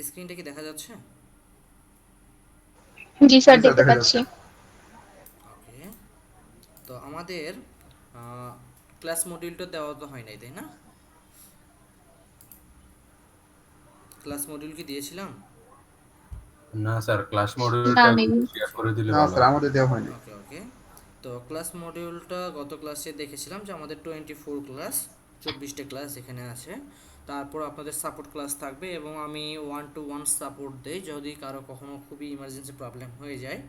স্ক্রিনটা কি দেখা যাচ্ছে? জি স্যার, জি স্যার, দেখতে দেখা পাচ্ছি। যাচ্ছে। ওকে। তো আমাদের ক্লাস মডিউলটা দেওয়া তো হয় নাই, তাই না? ক্লাস মডিউল কি দিয়েছিলাম? না স্যার, ক্লাস না, মডিউলটা নেই। শেয়ার করে দিলে না ভালো স্যার, হয়। আমাদের দেওয়া হয়নি। ওকে ওকে। তো ক্লাস মডিউলটা গত ক্লাসে দেখেছিলাম যে আমাদের 24 ক্লাস, 24টা ক্লাস এখানে আছে। তারপর আপনাদের সাপোর্ট ক্লাস থাকবে এবং আমি 1-to-1 সাপোর্ট দেই যদি কারো কখনো খুবই ইমার্জেন্সি প্রবলেম হয়ে যায়।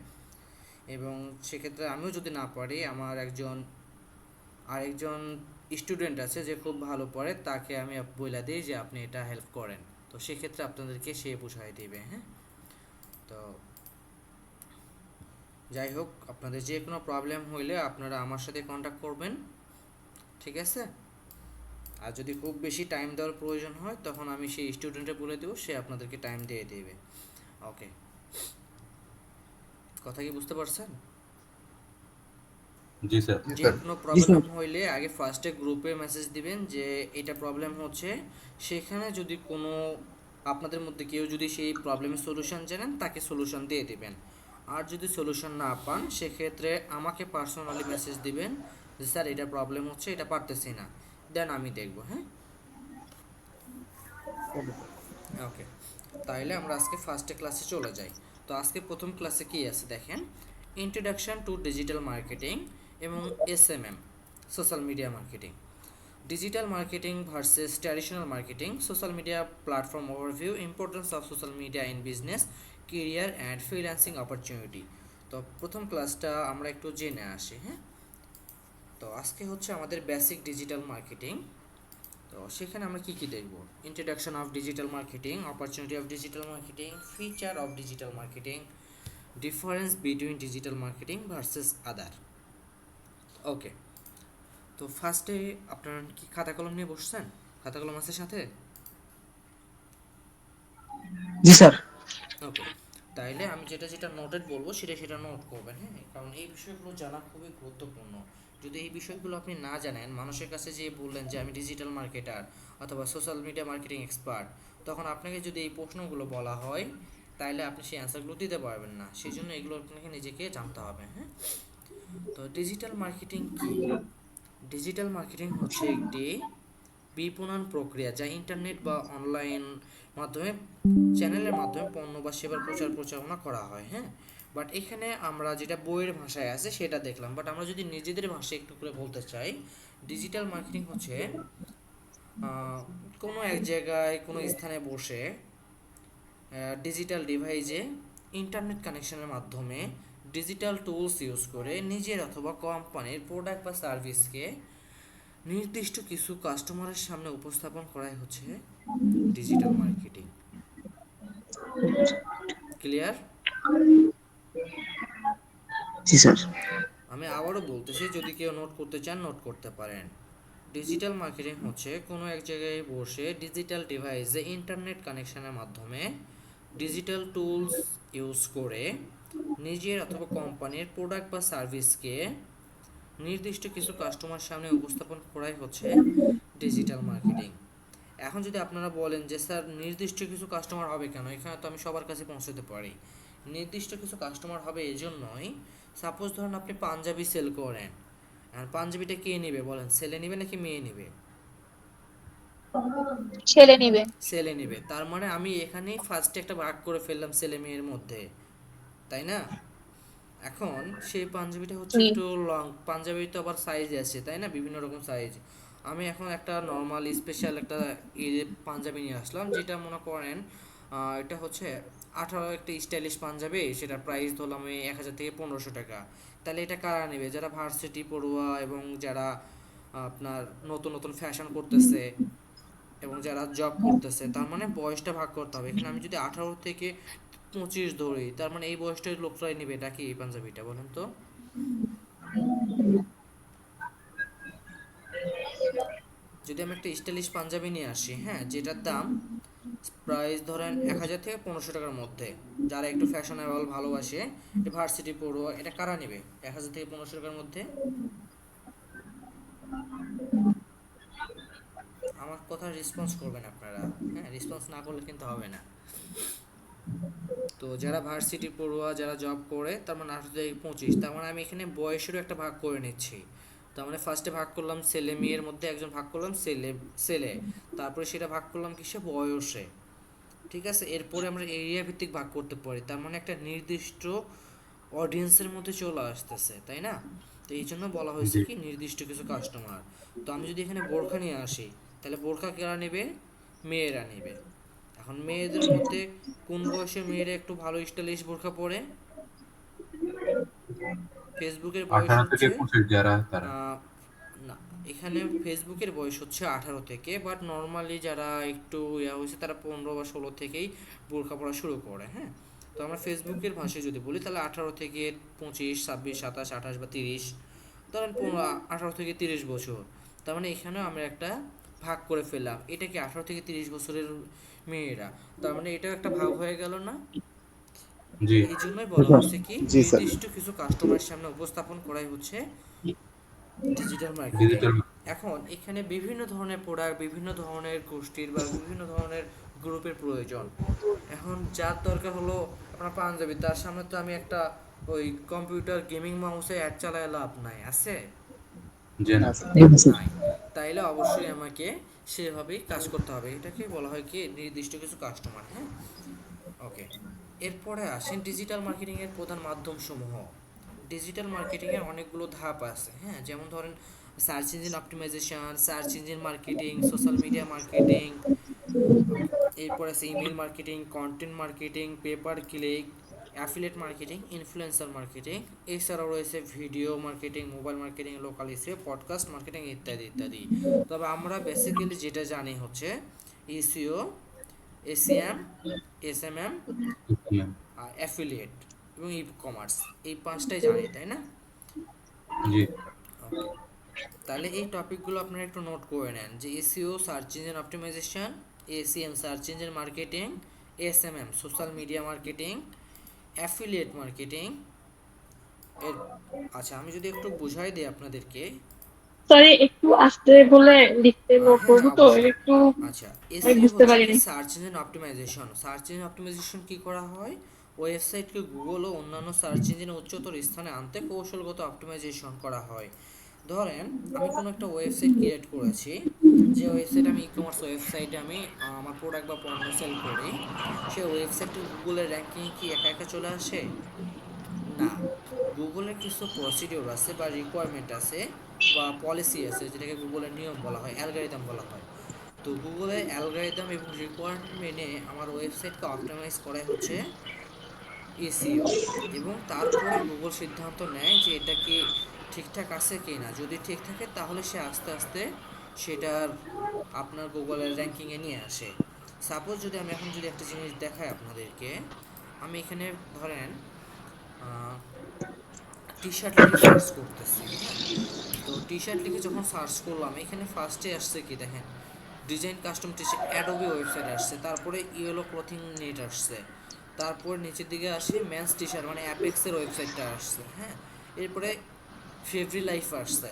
এবং সেক্ষেত্রে আমিও যদি না পারি, আমার আরেকজন স্টুডেন্ট আছে যে খুব ভালো পড়ে, তাকে আমি বলে দিই যে আপনি এটা হেল্প করেন। তো সেক্ষেত্রে আপনাদেরকে সে বুঝাই দিবে। হ্যাঁ। তো যাই হোক, আপনাদের যে কোনো প্রবলেম হইলে আপনারা আমার সাথে কন্ট্যাক্ট করবেন, ঠিক আছে? আর যদি খুব বেশি টাইম দেওয়ার প্রয়োজন হয় তখন আমি সেই স্টুডেন্টে বলে দেবো, সে আপনাদেরকে টাইম দিয়ে দেবে। ওকে। কথা কি বুঝতে পারছেন? জি স্যার। জি যে স্যার। কোনো জি স্যার। প্রবলেম হইলে আগে ফার্স্টে গ্রুপে মেসেজ দিবেন যে এটা প্রবলেম হচ্ছে। সেখানে যদি কোনো আপনাদের মধ্যে কেউ যদি সেই প্রবলেমের সলিউশন জানেন, তাকে সলিউশন দিয়ে দিবেন। আর যদি সলিউশন না পান, সেক্ষেত্রে আমাকে পার্সোনালি মেসেজ দিবেন যে স্যার এটা প্রবলেম হচ্ছে, এটা পারতেছি না। দেন আমি দেখব। হ্যাঁ। Okay sir. ওকে। তাইলে আমরা আজকে ফার্স্টে ক্লাসে চলে যাই। তো আজকে প্রথম ক্লাসে কি আছে দেখেন, ইন্ট্রোডাকশন টু ডিজিটাল মার্কেটিং এবং SMM, social media marketing. Digital marketing versus traditional marketing, social media platform overview, importance of social media in business, career and freelancing opportunity. তো প্রথম ক্লাসটা আমরা একটু জেনে আসি। হ্যাঁ। তো আজকে হচ্ছে আমাদের বেসিক ডিজিটাল মার্কেটিং। তো সেখানে আমরা কি কি দেখব? Introduction of digital marketing, opportunity of digital marketing, feature of digital marketing, difference between digital marketing versus other. Okay. তো ফার্স্টে আপনারা কি খাতা কলম নিয়ে বসছেন? খাতা কলম আছে সাথে? জি স্যার। ওকে। তাইলে আমি যেটা যেটা নোটেড বলবো সেটা সেটা নোট করবেন। হ্যাঁ, কারণ এই বিষয়গুলো জানা খুবই গুরুত্বপূর্ণ। যদি এই বিষয়গুলো আপনি না জানেন, মানুষের কাছে যেয়ে বললেন যে আমি ডিজিটাল মার্কেটার অথবা সোশ্যাল মিডিয়া মার্কেটিং এক্সপার্ট, তখন আপনাকে যদি এই প্রশ্নগুলো বলা হয়, তাইলে আপনি সেই অ্যান্সারগুলো দিতে পারবেন না। সেই জন্য এগুলো আপনাকে নিজেকে জানতে হবে। হ্যাঁ। তো ডিজিটাল মার্কেটিং কি? ডিজিটাল মার্কেটিং হচ্ছে একটি বিপণন প্রক্রিয়া যা ইন্টারনেট বা অনলাইন মাধ্যমে, চ্যানেলের মাধ্যমে পণ্য বা সেবার প্রচার প্রচারণা করা হয়। হ্যাঁ। বাট এখানে আমরা যেটা বইয়ের ভাষায় আছে সেটা দেখলাম, বাট আমরা যদি নিজেদের ভাষায় একটু করে বলতে চাই, ডিজিটাল মার্কেটিং হচ্ছে কোনো এক জায়গায় কোনো স্থানে বসে ডিজিটাল ডিভাইসে ইন্টারনেট কানেকশনের মাধ্যমে ডিজিটাল টুলস ইউজ করে নিজের অথবা কোম্পানির প্রোডাক্ট বা সার্ভিসকে নির্দিষ্ট কিছু কাস্টমারের সামনে উপস্থাপন করাই হচ্ছে ডিজিটাল মার্কেটিং। ক্লিয়ার? জি স্যার। আমি আবারও বলতেছি, যদি কেউ নোট করতে চান নোট করতে পারেন। ডিজিটাল মার্কেটিং হচ্ছে কোনো এক জায়গায় বসে ডিজিটাল ডিভাইসে ইন্টারনেট কানেকশনের মাধ্যমে ডিজিটাল টুলস ইউজ করে নিজের অথবা কোম্পানির প্রোডাক্ট বা সার্ভিসকে নির্দিষ্ট কিছু কাস্টমার সামনে উপস্থাপন করাই হচ্ছে ডিজিটাল মার্কেটিং। এখন যদি আপনারা বলেন যে স্যার নির্দিষ্ট কিছু কাস্টমার হবে কেন, এখানে তো আমি সবার কাছে পৌঁছতে পারি। নির্দিষ্ট কিছু কাস্টমার হবে এই জন্যই, সাপোজ ধরুন আপনি পাঞ্জাবি সেল করেন, আর পাঞ্জাবিটা কে নেবে বলেন, ছেলে নেবে নাকি মেয়ে নেবে? ছেলে নিবে। ছেলে নেবে। তার মানে আমি এখানেই ফার্স্টে একটা ভাগ করে ফেললাম ছেলে মেয়ের মধ্যে, তাই না? এখন সেই পাঞ্জাবিটা হচ্ছে জি। একটু লং, পাঞ্জাবি তো আবার সাইজ আছে তাই না, বিভিন্ন রকম সাইজ। আমি এখন একটা নর্মাল স্পেশাল একটা পাঞ্জাবি নিয়ে আসলাম, যেটা মনে করেন এটা হচ্ছে 18 একটা স্টাইলিশ পাঞ্জাবি, সেটা প্রাইস ধরলাম আমি 1000 থেকে 1500 টাকা। তাহলে এটা কারা নেবে? যারা ভার্সিটি পড়ুয়া এবং যারা আপনার নতুন নতুন ফ্যাশন করতেছে এবং যারা জব করতেছে। তার মানে বয়সটা ভাগ করতে হবে। এখানে আমি যদি 18 থেকে 25 ধরি, তার মানে এই বয়সটার লোকরাই নেবে এটা কি, এই পাঞ্জাবিটা বলেন তো? যদি আমি একটা স্টাইলিশ পাঞ্জাবি নিয়ে আসি, হ্যাঁ, যেটার দাম প্রাইস ধরেন 1000 থেকে 1500 টাকার মধ্যে, যারা একটু ফ্যাশনেবল ভালোবাসে, ভার্সিটি পড়ুয়া, এটা কারা নেবে 1000 থেকে 1500 টাকার মধ্যে? আমার কথা রেসপন্স করবেন আপনারা। হ্যাঁ, রেসপন্স না করলে কিন্তু হবে না। তো যারা ভার্সিটি পড়ুয়া, যারা জব করে, তার মানে 18 থেকে 25, তার মানে আমি এখানে বয়সেরও একটা ভাগ করে নিচ্ছি। তার মানে ফার্স্টে ভাগ করলাম ছেলে মেয়ের মধ্যে, একজন ভাগ করলাম ছেলে ছেলে, তারপরে সেটা ভাগ করলাম কিসে, বয়সে। ঠিক আছে, এরপরে আমরা এরিয়া ভিত্তিক ভাগ করতে পারি, তার মানে একটা নির্দিষ্ট অডিয়েন্সের মধ্যে চলে আসতেছে, তাই না? তো এই জন্য বলা হয়েছে জি কি নির্দিষ্ট কিছু কাস্টমার। তো আমি যদি এখানে বোরখা নিয়ে আসি, তাহলে বোরখা কারা নেবে? মেয়েরা নেবে। এখন মেয়েদের মধ্যে কোন বয়সে মেয়েরা একটু ভালো স্টাইলিশ বোরখা পরে? ফেসবুকের বয়স 18 থেকে 25 হচ্ছে যারা তারা। আহ, না, এখানে ফেসবুকের বয়স হচ্ছে 18 থেকে, বাট নর্মালি যারা একটু ইয়া হয়েছে তারা 15 বা 16 থেকেই বোরখা পরা শুরু করে, হ্যাঁ। তো আমরা ফেসবুকের ভাষায় যদি বলি তাহলে 18 থেকে 25, 26, 27, 28 বা 30, ধরেন 18 থেকে 30 বছর। তার মানে এখানেও আমরা একটা ভাগ করে ফেললাম, এটা কি 18 থেকে 30 বছরের মেয়েরা, তার মানে এটাও একটা ভাগ হয়ে গেল না? জি এই জন্যই জি বলা স্যার। হয়েছে কি জি স্যার। নির্দিষ্ট কিছু কাস্টমারের সামনে উপস্থাপন করাই হচ্ছে ডিজিটাল মার্কেটিং। ডিজিটাল। এখন এখানে বিভিন্ন ধরনের প্রোডাক্ট, বিভিন্ন ধরনের গোষ্ঠীর বা বিভিন্ন ধরনের গ্রুপের প্রয়োজন। এখন যার দরকার হলো আপনার পাঞ্জাবি, তার সামনে তো আমি একটা ওই কম্পিউটার গেমিং মাউসে অ্যাড চালায় লাভ নাই, আছে? জি না। জি স্যার। নাই। তাইলে অবশ্যই আমাকে সেভাবেই কাজ করতে হবে, এটাকে বলা হয় কি নির্দিষ্ট কিছু কাস্টমার, হ্যাঁ। ওকে, এরপরে আসেন ডিজিটাল মার্কেটিং এর প্রধান মাধ্যম সমূহ। ডিজিটাল মার্কেটিং এর অনেকগুলো ধাপ আছে, হ্যাঁ, যেমন ধরেন search engine optimization, search engine marketing, social media marketing, এরপর আছে email marketing, content marketing, pay per click, affiliate marketing, influencer marketing. এছাড়াও রয়েছে video marketing, mobile marketing, local SEO, podcast marketing ইত্যাদি ইত্যাদি। তবে আমরা বেসিক্যালি যেটা জানি হচ্ছে এসইও, এসিএম, এসএমএম, আর অ্যাফিলিয়েট এবং ই কমার্স, এই পাঁচটাই জানি, তাই না? জি ওকে, তাহলে এই টপিকগুলো আপনারা একটু নোট করে নেন যে SEO search engine optimization, SEM search engine marketing, SMM social media marketing, affiliate marketing এর। আচ্ছা, আমি যদি একটু বুঝাই দিই আপনাদেরকে। সরি, একটু আস্তে বলে লিখতে নোট হ্যাঁ করবো হ্যাঁ, তো অবশ্যই। একটু। আচ্ছা, আমি এসইও বুঝতে হচ্ছে কি পারিনি। Search engine optimization. Search engine optimization কি করা হয়? ওয়েবসাইটকে গুগল ও অন্যান্য সার্চ ইঞ্জিনে উচ্চতর স্থানে আনতে কৌশলগত অপটিমাইজেশন করা হয়। ধরেন আমি কোনো একটা ওয়েবসাইট ক্রিয়েট করেছি, যে ওয়েবসাইট আমি ই কমার্স ওয়েবসাইটে আমি আমার প্রোডাক্ট বা পণ্য সেল করি, সেই ওয়েবসাইটটি গুগলের র্যাঙ্কিংয়ে কি একা একা চলে আসে? না, গুগলের কিছু প্রসিডিওর আছে বা রিকোয়ারমেন্ট আছে বা পলিসি আছে, যেটাকে গুগলের নিয়ম বলা হয়, অ্যালগরিদম বলা হয়। তো গুগলের অ্যালগরিদম এবং রিকোয়ারমেন্ট মেনে আমার ওয়েবসাইটকে অপটিমাইজ করাই হচ্ছে এসইও। এবং তারপরে গুগল সিদ্ধান্ত নেয় যে এটা কি ঠিকঠাক আছে কি না, যদি ঠিক থাকে তাহলে সে আস্তে আস্তে সেটার আপনার গুগলের র্যাঙ্কিংয়ে নিয়ে আসে। সাপোজ যদি আমি এখন যদি একটা জিনিস দেখাই আপনাদেরকে, আমি এখানে ধরেন টি শার্ট লিখে সার্চ করতেছি, হ্যাঁ। তো টি শার্ট লিখে যখন সার্চ করলাম, এখানে ফার্স্টে আসছে কি দেখেন, design custom T shirt, Adobe website আসছে, তারপরে ইয়েলো ক্লথিং নেট আসছে, তারপর নিচের দিকে আসে মেন্স টি শার্ট মানে অ্যাপেক্সের ওয়েবসাইটটা আসছে, হ্যাঁ। এরপরে ফেভরি লাইফ আসছে।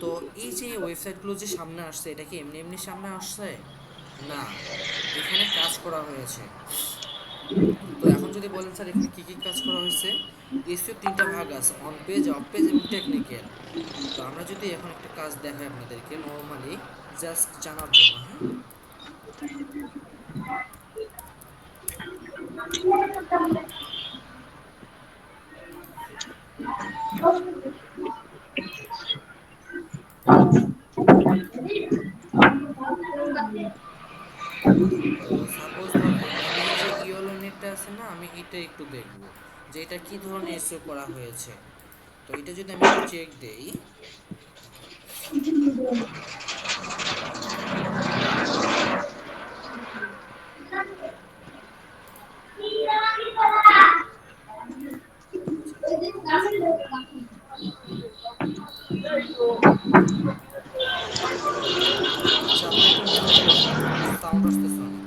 তো এই যে ওয়েবসাইটগুলো যে সামনে আসছে, এটা কি এমনি এমনি সামনে আসছে? না, এখানে কাজ করা হয়েছে। তো এখন যদি বলেন স্যার এখানে কি কি কাজ করা হয়েছে, এসইও তিনটা ভাগ আছে, অন পেজ, অফ পেজ এবং টেকনিক্যাল। তো আমরা যদি এখন একটা কাজ দেখাই আপনাদেরকে নর্মালি, জাস্ট জানার জন্য, হ্যাঁ। তো সাপোজ ধরেন আমি এই যে ইয়েলো নেটটা আছে না, আমি এটা একটু দেখব যে এটা কি ধরনের এসইও করা হয়েছে। তো এটা যদি আমি একটু চেক দেই, আচ্ছা দাঁড়ান এক সেকেন্ড। আচ্ছা আপনারা একটু মিউট করে দেন, সাউন্ড আসতেছে অনেক।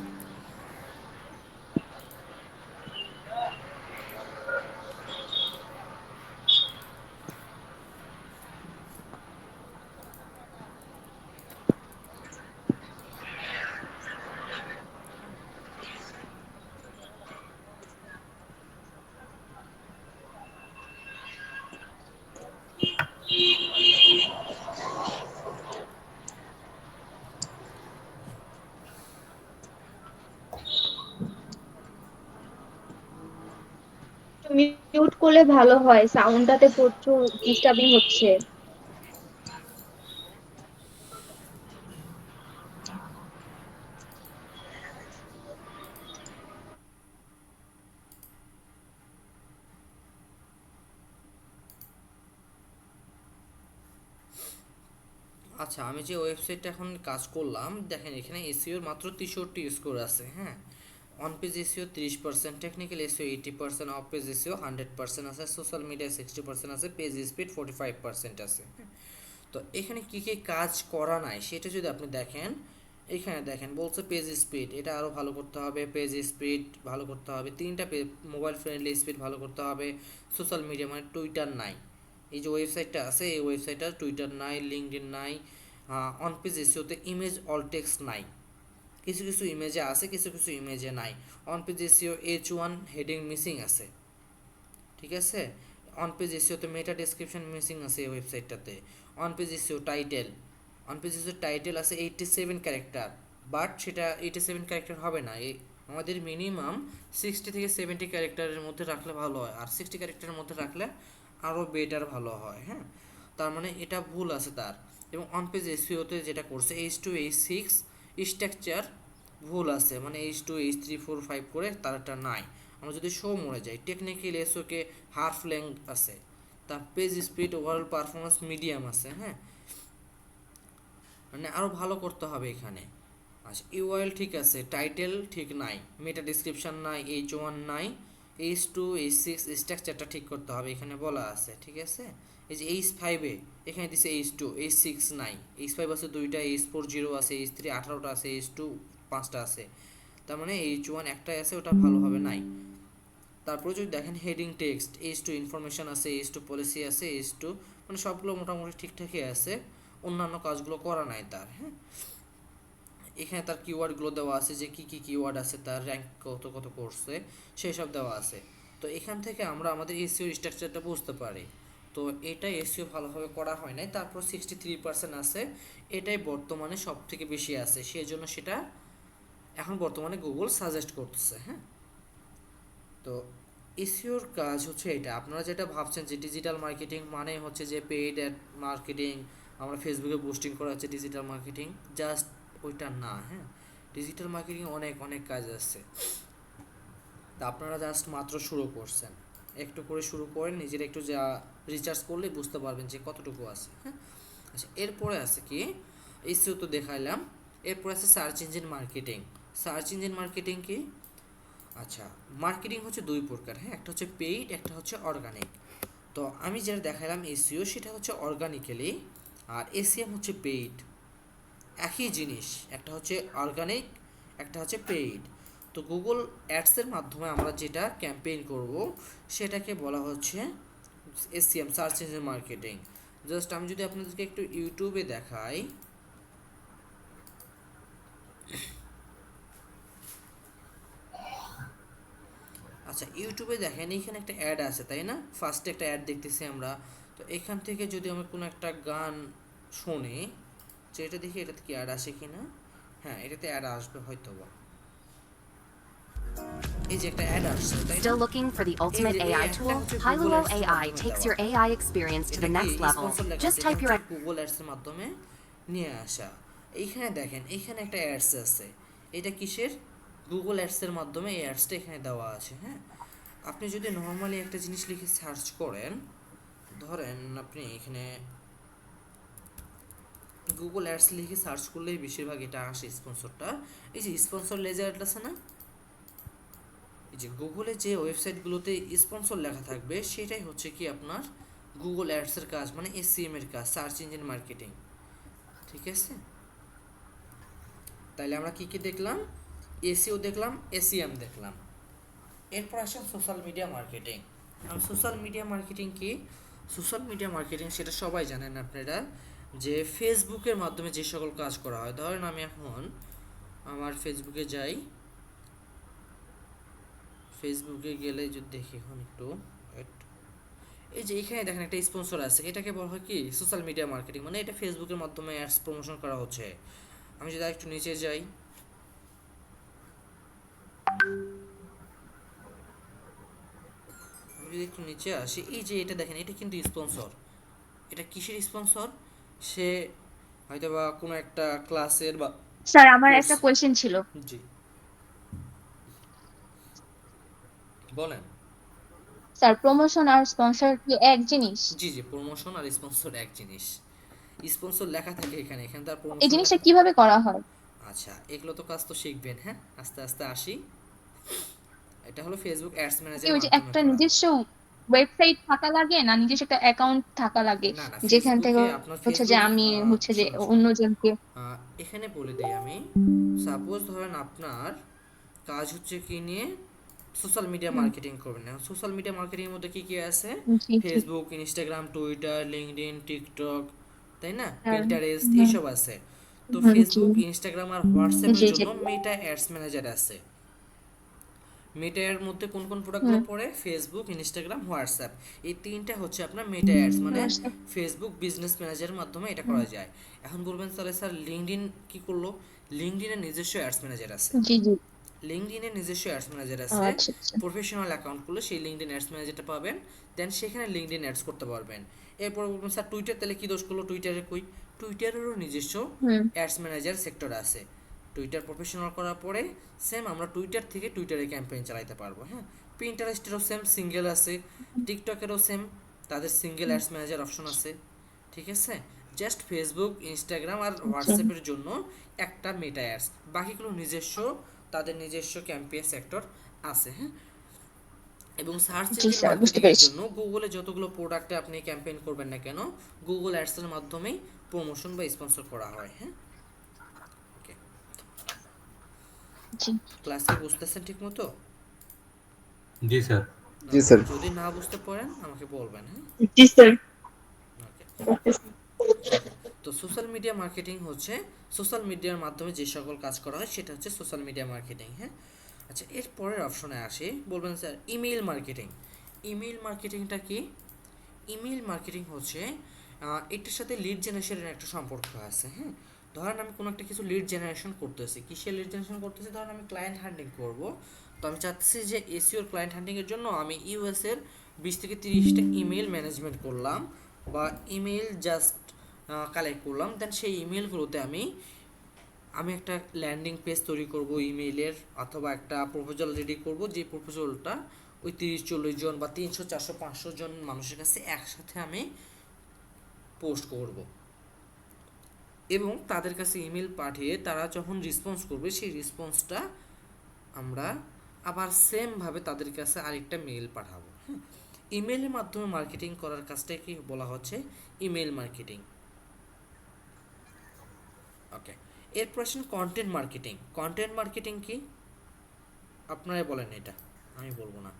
করলে ভালো হয়, সাউন্ডটাতে প্রচুর ডিস্টার্বিং হচ্ছে। আচ্ছা, আমি যে ওয়েবসাইটটা এখন কাজ করলাম, দেখেন এখানে এসইওর মাত্র 63 স্কোর আছে। হ্যাঁ, on page SEO 30%, technical SEO 80%, of page SEO 100% আছে, সোশ্যাল মিডিয়া 60% আছে, পেজ স্পিড 45% আছে। তো এখানে কি কি কাজ করা নাই সেটা যদি আপনি দেখেন, এখানে দেখেন বলছে পেজ স্পিড, এটা আরও ভালো করতে হবে, পেজ স্পিড ভালো করতে হবে, তিনটা মোবাইল ফ্রেন্ডলি স্পিড ভালো করতে হবে, সোশ্যাল মিডিয়া মানে টুইটার নাই, এই যে ওয়েবসাইটটা আছে এই ওয়েবসাইটটা টুইটার নাই, লিঙ্কডইন নাই, অন পেজ এসইওতে ইমেজ অল টেক্সট নাই, কিছু কিছু ইমেজে আছে কিছু কিছু ইমেজে নাই, on page SEO H1 heading missing আছে, ঠিক আছে, অন পেজ এসইওতে মেটা ডেসক্রিপশন মিসিং আছে এই ওয়েবসাইটটাতে, on page SEO title, on page SEO title আছে 87 ক্যারেক্টার, বাট সেটা 87 ক্যারেক্টার হবে না, এই আমাদের মিনিমাম 60 থেকে 70 ক্যারেক্টারের মধ্যে রাখলে ভালো হয়, আর 60 ক্যারেক্টারের মধ্যে রাখলে আরও বেটার ভালো হয়। হ্যাঁ, তার মানে এটা ভুল আছে তার। এবং অন পেজ এসইওতে যেটা করছে H2 H6 স্ট্রাকচার ভুল আছে, মানে H2 H3 4 5 করে তারটা নাই, আমরা যদি শো মরে যাই, টেকনিক্যাল এসওকে হাফ লেংথ আছে, তার page speed overall performance medium আছে। হ্যাঁ, মানে আরও ভালো করতে হবে এখানে। আচ্ছা, ইউআরএল ঠিক আছে, টাইটেল ঠিক নাই, মেটা ডিসক্রিপশন নাই, H1 নাই, H2 H6 স্ট্রাকচারটা ঠিক করতে হবে এখানে বলা আছে, ঠিক আছে। এই যে H5-এ এখানে দিছে H2 H6 নাই, H5 আছে দুইটা, H4 0 আছে, H3 18টা আছে, H2 5টা আছে, তার মানে H1 একটাই আছে, ওটা ভালোভাবে নাই। তারপরে যদি দেখেন হেডিং টেক্সট H2 ইনফরমেশন আছে, H2 পলিসি আছে, H2 মানে সবগুলো মোটামুটি ঠিকঠাকই আছে, অন্যান্য কাজগুলো করা নাই তার। হ্যাঁ, এখানে তার কিওয়ার্ডগুলো দেওয়া আছে যে কি কি কিওয়ার্ড আছে, তার র্যাঙ্ক কত কত করছে সেই সব দেওয়া আছে। তো এখান থেকে আমরা আমাদের এসইও স্ট্রাকচারটা বুঝতে পারি। তো এটা এসইও ভালোভাবে করা হয় নাই, তারপর 63% আছে, এটাই বর্তমানে সব থেকে বেশি আছে, সেই জন্য সেটা এখন বর্তমানে গুগল সাজেস্ট করতেছে। হ্যাঁ, তো এসইওর কাজ হচ্ছে এটা, আপনারা যেটা ভাবছেন যে ডিজিটাল মার্কেটিং মানে হচ্ছে যে পেইড অ্যাড মার্কেটিং, আমরা ফেসবুকে পোস্টিং করা হচ্ছে ডিজিটাল মার্কেটিং, জাস্ট ওইটা না। হ্যাঁ, ডিজিটাল মার্কেটিং অনেক অনেক কাজ আছে, তা আপনারা জাস্ট মাত্র শুরু করছেন, একটু করে শুরু করেন, নিজের একটু যা রিচার্জ করলে বুঝতে পারবেন যে কতটুকু আছে। হ্যাঁ, আচ্ছা, এরপরে আছে কি, এসইও তো দেখাইলাম, এরপরে আছে search engine marketing. Search engine marketing কি? আচ্ছা, মার্কেটিং হচ্ছে দুই প্রকার। হ্যাঁ, একটা হচ্ছে পেইড, একটা হচ্ছে অর্গানিক। তো আমি যেটা দেখালাম এসইও সেটা হচ্ছে অর্গানিক্যালি, আর এসিএম হচ্ছে পেইড, একই জিনিস, একটা হচ্ছে অর্গানিক, একটা হচ্ছে পেইড। তো গুগল অ্যাডসের মাধ্যমে আমরা যেটা ক্যাম্পেইন করব সেটাকে বলা হচ্ছে ACM, search engine marketing. Just আমি যদি আপনাদেরকে একটু ইউটিউবে দেখাই, আচ্ছা ইউটিউবে দেখেন এখানে একটা অ্যাড আছে তাই না, ফার্স্টে একটা অ্যাড দেখতেছি আমরা। তো এখান থেকে যদি আমরা কোনো একটা গান শুনি, যে এটা দেখি এটাতে কি অ্যাড আসে কি না, হ্যাঁ এটাতে অ্যাড আসবে হয়তো বা, এই যে একটা অ্যাড আসছে তাই না, Still looking for the এই ultimate যে এই AI অ্যাডটা tool? হচ্ছে গুগল Hailuo অ্যাডসের AI মাধ্যমে takes দেওয়া, your AI experience to এটা the কি next level. স্পন্সর লেখা Just আছে, type এটা your হচ্ছে গুগল অ্যাডসের মাধ্যমে নিয়ে আসা। এইখানে দেখেন এইখানে একটা অ্যাডস আছে, এটা কিসের, গুগল অ্যাডসের মাধ্যমে এই অ্যাডসটা এখানে দেওয়া আছে। হ্যাঁ, আপনি যদি নর্মালি একটা জিনিস লিখে সার্চ করেন, ধরেন আপনি এখানে গুগল অ্যাডস লিখে সার্চ করলেই বেশিরভাগ এটা আসে স্পন্সরটা, এই যে স্পন্সর লেজার আছে না, এই যে গুগলে যে ওয়েবসাইটগুলোতে স্পন্সর লেখা থাকবে সেটাই হচ্ছে কি আপনার গুগল অ্যাডসের কাজ, মানে এসইএম এর কাজ, সার্চ ইঞ্জিন মার্কেটিং। ঠিক আছে, তাইলে আমরা কি কি দেখলাম, এসইও দেখলাম, এসইএম দেখলাম, এরপর আসেন social media marketing. Social media marketing কি, সোশ্যাল মিডিয়া মার্কেটিং সেটা সবাই জানেন আপনারা, যে ফেসবুকের মাধ্যমে যে সকল কাজ করা হয়। ধরেন আমি এখন আমার ফেসবুকে যাই, ফেসবুকে গেলে যদি দেখি এখন একটু wait, এই যে এখানে দেখেন একটা স্পন্সর আছে, এটাকে বলা হয় কি সোশ্যাল মিডিয়া মার্কেটিং, মানে এটা ফেসবুকের মাধ্যমে অ্যাডস প্রমোশন করা হচ্ছে। আমি যদি একটু নিচে যাই, আমি যদি যদি একটু নিচে আসি, এই যে এটা দেখেন, এটা কিন্তু স্পন্সর। এটা কিসের স্পন্সর? সে হয়তোবা কোনো একটা ক্লাসের বা স্যার আমার কোর্স। একটা কোয়েশ্চেন ছিল। জি বলেন। স্যার প্রমোশন আর স্পন্সর কি এক জিনিস? জি জি, প্রমোশন আর স্পন্সর এক জিনিস। স্পন্সর লেখা থাকে এখানে, এখানে তার এই প্রমোশন জিনিসটা লেখা। কিভাবে করা হয়? আচ্ছা, এগুলো তো কাজ তো শিখবেন, হ্যাঁ, আস্তে আস্তে আসি। এটা হলো ফেসবুক অ্যাডস কি ম্যানেজারের ওই যে মাধ্যমে একটা করা হয়। নিজস্ব ওয়েবসাইট থাকা লাগে, না নিজস্ব একটা অ্যাকাউন্ট থাকা লাগে না না, যেখান থেকে ফেসবুকে আপনার হচ্ছে যে ফেসবুক, আমি হচ্ছে যে শুনুন শুনুন, অন্যজনকে। এখানে বলে দিই আমি। সাপোজ ধরেন আপনার কাজ হচ্ছে কি নিয়ে, সোশ্যাল মিডিয়া হুম, মার্কেটিং করবেন। না, সোশ্যাল মিডিয়া মার্কেটিং এর মধ্যে কি কি আছে? জি জি Facebook, Instagram, Twitter, LinkedIn, TikTok, তাই না, স্যার। পিন্টারেস্ট, হুম, এইসব আছে। তো জি ফেসবুক, ইনস্টাগ্রাম আর হোয়াটসঅ্যাপের জি জি। জন্য মেটা অ্যাডস ম্যানেজার আছে। মেটার মধ্যে কোন কোন প্রোডাক্টগুলো হুম, পড়ে? Facebook, Instagram, WhatsApp. এই তিনটা হচ্ছে আপনার মেটা অ্যাডস, মানে আচ্ছা, ফেসবুক বিজনেস ম্যানেজারের মাধ্যমে এটা হুম, করা যায়। এখন বলবেন তাহলে স্যার লিঙ্কডইন কি করলো? লিঙ্কডইনের নিজস্ব অ্যাডস ম্যানেজার আছে। জি জি। লিঙ্কডইনের নিজস্ব অ্যাডস ম্যানেজার ও আছে। আচ্ছা আচ্ছা। প্রফেশনাল অ্যাকাউন্ট করলে সেই লিঙ্কডইন অ্যাডস ম্যানেজারটা পাবেন। দেন সেখানে লিঙ্কডইন অ্যাডস করতে পারবেন। এরপর বলবেন স্যার টুইটার তাহলে কী দোষ করলো? টুইটারে কই? টুইটারেরও নিজস্ব হুম, অ্যাডস ম্যানেজার সেক্টর আছে। টুইটার প্রফেশনাল করার পরে সেম আমরা টুইটার থেকে টুইটারে ক্যাম্পেইন চালাতে পারবো, হ্যাঁ। পিন্টারেস্টেরও সেম সিঙ্গেল আছে। টিকটকেরও সেম, তাদের সিঙ্গেল হুম, অ্যাডস ম্যানেজার অপশন আছে। ঠিক আছে। জাস্ট ফেসবুক, ইনস্টাগ্রাম আর জি হোয়াটসঅ্যাপের জন্য একটা মেটা অ্যাডস, বাকিগুলো নিজস্ব, তাদের নিজস্ব ক্যাম্পেইন সেক্টর আছে, হ্যাঁ। এবং সার্চ জি ইঞ্জিন স্যার, বুঝতে মার্কেটিং এর পেরেছি। জন্য গুগলে যতগুলো প্রোডাক্টে আপনি ক্যাম্পেইন করবেন না কেন, গুগল অ্যাডসের মাধ্যমেই প্রমোশন বা স্পন্সর করা হয়, হ্যাঁ। ওকে, জি ক্লাসে বুঝতেছেন ঠিক মতো? জি স্যার। জি ওকে, স্যার। যদি না বুঝতে পারেন আমাকে বলবেন, হ্যাঁ। জি স্যার। ওকে, তো সোশ্যাল মিডিয়া মার্কেটিং হচ্ছে সোশ্যাল মিডিয়ার মাধ্যমে যে সকল কাজ করা হয় সেটা হচ্ছে সোশ্যাল মিডিয়া মার্কেটিং, হ্যাঁ। আচ্ছা, এর পরের অপশনে আসি। বলবেন স্যার ইমেইল মার্কেটিং। ইমেইল মার্কেটিংটা কি? ইমেইল মার্কেটিং হচ্ছে এটার সাথে লিড জেনারেশনের একটা সম্পর্ক আছে, হ্যাঁ। ধরেন আমি কোনো একটা কিছু লিড জেনারেশন করতেছি, কিসের লিড জেনারেশন করতেছি? ধরেন আমি ক্লায়েন্ট হান্টিং করব। তো আমি চাচ্ছি যে এসইওর ক্লায়েন্ট হান্টিংয়ের জন্য আমি ইউএস এর 20 থেকে 30টা ইমেল ম্যানেজমেন্ট করলাম, বা ইমেল জাস্ট কালেক্ট করলাম। দেন সেই ইমেলগুলোতে আমি আমি একটা ল্যান্ডিং পেজ তৈরি করব ইমেইলের, অথবা একটা প্রপোজাল রেডি করব, যে প্রপোজালটা ওই 30-40 জন বা 300-400-500 জন মানুষের কাছে একসাথে আমি পোস্ট করব, এবং তাদের কাছে ইমেল পাঠিয়ে তারা যখন রেসপন্স করবে সেই রেসপন্সটা আমরা আবার সেমভাবে তাদের কাছে আরেকটা মেল পাঠাবো, হ্যাঁ। ইমেলের মাধ্যমে মার্কেটিং করার কাজটাকে বলা হচ্ছে ইমেল মার্কেটিং। ওকে, এরপর আসেন কন্টেন্ট মার্কেটিং। কন্টেন্ট মার্কেটিং কি? আপনারাই বলেন, এটা আমি বলবো না।